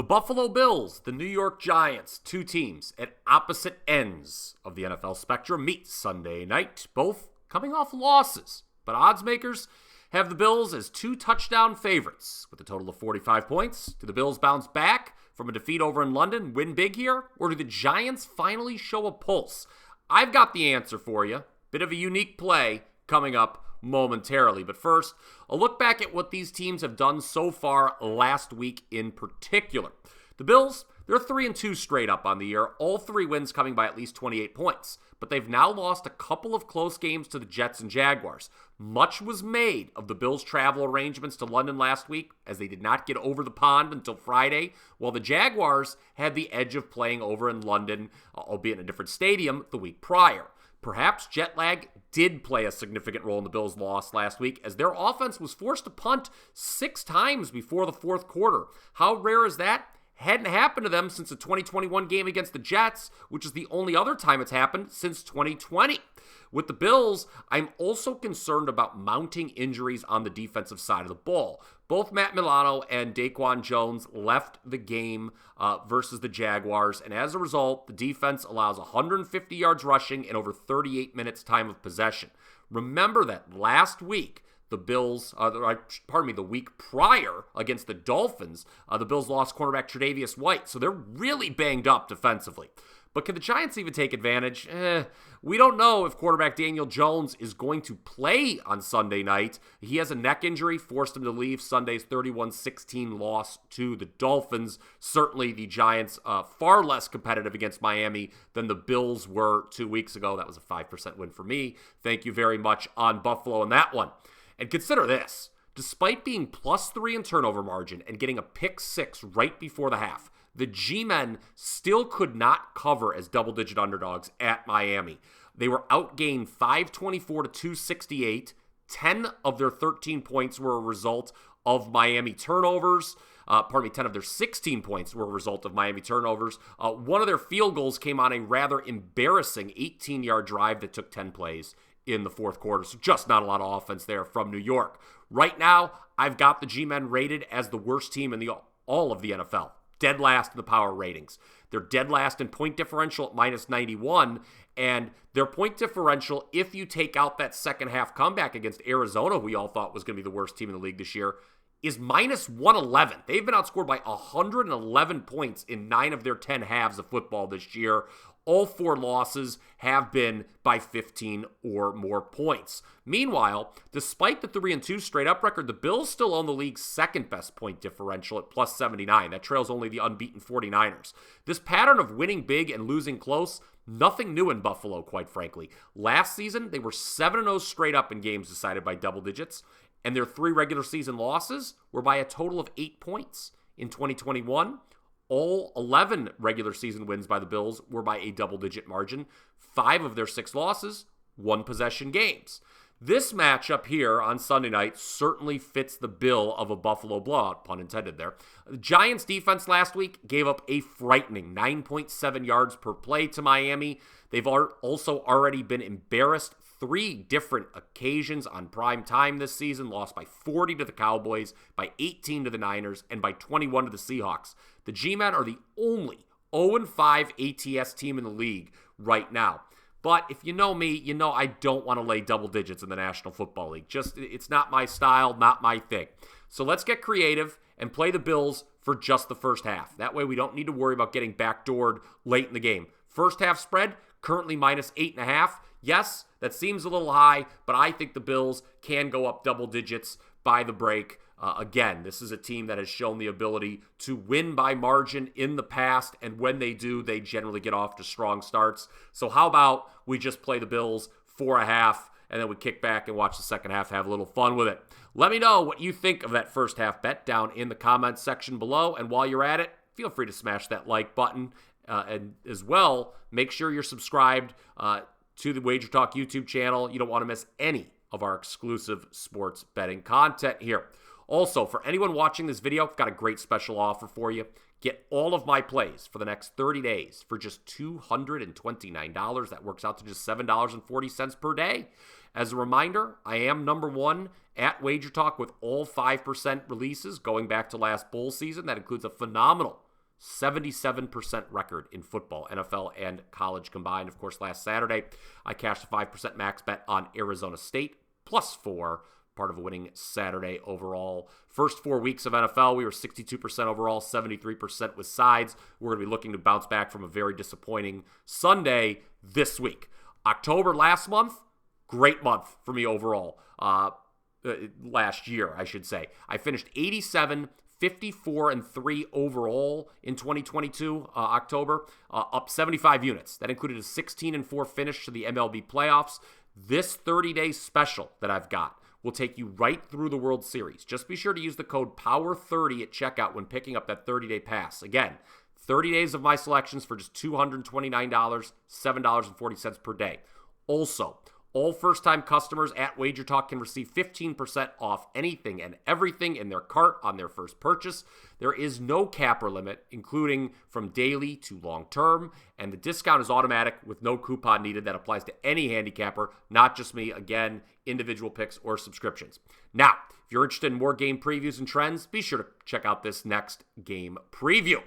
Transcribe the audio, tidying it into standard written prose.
The Buffalo Bills, the New York Giants, two teams at opposite ends of the NFL spectrum meet Sunday night, both coming off losses. But odds makers have the Bills as 2-touchdown favorites with a total of 45 points. Do the Bills bounce back from a defeat over in London, win big here? Or do the Giants finally show a pulse? I've got the answer for you. Bit of a unique play coming up momentarily. But first, a look back at what these teams have done so far last week in particular. The Bills, they're 3-2 straight up on the year, all three wins coming by at least 28 points. But they've now lost a couple of close games to the Jets and Jaguars. Much was made of the Bills' travel arrangements to London last week, as they did not get over the pond until Friday, while the Jaguars had the edge of playing over in London, albeit in a different stadium, the week prior. Perhaps jet lag did play a significant role in the Bills' loss last week, as their offense was forced to punt 6 times before the fourth quarter. How rare is that? Hadn't happened to them since the 2021 game against the Jets, which is the only other time it's happened since 2020. With the Bills, I'm also concerned about mounting injuries on the defensive side of the ball. Both Matt Milano and Daquan Jones left the game versus the Jaguars, and as a result, the defense allows 150 yards rushing and over 38 minutes time of possession. Remember that last week, the week prior against the Dolphins, the Bills lost cornerback Tre'Davious White, so they're really banged up defensively. But can the Giants even take advantage? We don't know if quarterback Daniel Jones is going to play on Sunday night. He has a neck injury, forced him to leave Sunday's 31-16 loss to the Dolphins. Certainly the Giants far less competitive against Miami than the Bills were 2 weeks ago. That was a 5% win for me. Thank you very much on Buffalo on that one. And consider this. Despite being +3 in turnover margin and getting a pick 6 right before the half, the G-Men still could not cover as double-digit underdogs at Miami. They were outgained 524 to 268. 10 of their 13 points were a result of Miami turnovers. 10 of their 16 points were a result of Miami turnovers. One of their field goals came on a rather embarrassing 18-yard drive that took 10 plays in the fourth quarter. So just not a lot of offense there from New York. Right now, I've got the G-Men rated as the worst team in all of the NFL. Dead last in the power ratings. They're dead last in point differential at -91, and their point differential, if you take out that second half comeback against Arizona, who we all thought was going to be the worst team in the league this year, is -111. They've been outscored by 111 points in 9 of their 10 halves of football this year. All 4 losses have been by 15 or more points. Meanwhile, despite the 3-2 straight-up record, the Bills still own the league's second-best point differential at +79. That trails only the unbeaten 49ers. This pattern of winning big and losing close, nothing new in Buffalo, quite frankly. Last season, they were 7-0 straight up in games decided by double digits, and their 3 regular season losses were by a total of 8 points. In 2021, all 11 regular season wins by the Bills were by a double-digit margin. 5 of their 6 losses, one-possession games. This matchup here on Sunday night certainly fits the bill of a Buffalo blowout, pun intended there. The Giants' defense last week gave up a frightening 9.7 yards per play to Miami. They've also already been embarrassed 3 different occasions on prime time this season, lost by 40 to the Cowboys, by 18 to the Niners, and by 21 to the Seahawks. The G-Men are the only 0-5 ATS team in the league right now. But if you know me, you know I don't want to lay double digits in the National Football League. It's not my style, not my thing. So let's get creative and play the Bills for just the first half. That way we don't need to worry about getting backdoored late in the game. First half spread, currently -8.5. Yes, that seems a little high, but I think the Bills can go up double digits by the break. Again, this is a team that has shown the ability to win by margin in the past, and when they do, they generally get off to strong starts. So how about we just play the Bills for a half, and then we kick back and watch the second half, have a little fun with it. Let me know what you think of that first half bet down in the comments section below, and while you're at it, feel free to smash that like button, and as well, make sure you're subscribed to the Wager Talk YouTube channel. You don't want to miss any of our exclusive sports betting content here. Also, for anyone watching this video, I've got a great special offer for you. Get all of my plays for the next 30 days for just $229. That works out to just $7.40 per day. As a reminder, I am #1 at Wager Talk with all 5% releases going back to last bowl season. That includes a phenomenal 77% record in football, NFL and college combined. Of course, last Saturday, I cashed a 5% max bet on Arizona State, +4, part of a winning Saturday overall. First 4 weeks of NFL, we were 62% overall, 73% with sides. We're going to be looking to bounce back from a very disappointing Sunday this week. October last month, great month for me overall. Last year, I should say. I finished 87, 54, and 3 overall in 2022, October, up 75 units. That included a 16 and 4 finish to the MLB playoffs. This 30-day special that I've got will take you right through the World Series. Just be sure to use the code POWER30 at checkout when picking up that 30-day pass. Again, 30 days of my selections for just $229, $7.40 per day. Also, all first-time customers at Wager Talk can receive 15% off anything and everything in their cart on their first purchase. There is no cap or limit, including from daily to long-term, and the discount is automatic with no coupon needed. That applies to any handicapper, not just me. Again, individual picks or subscriptions. Now, if you're interested in more game previews and trends, be sure to check out this next game preview.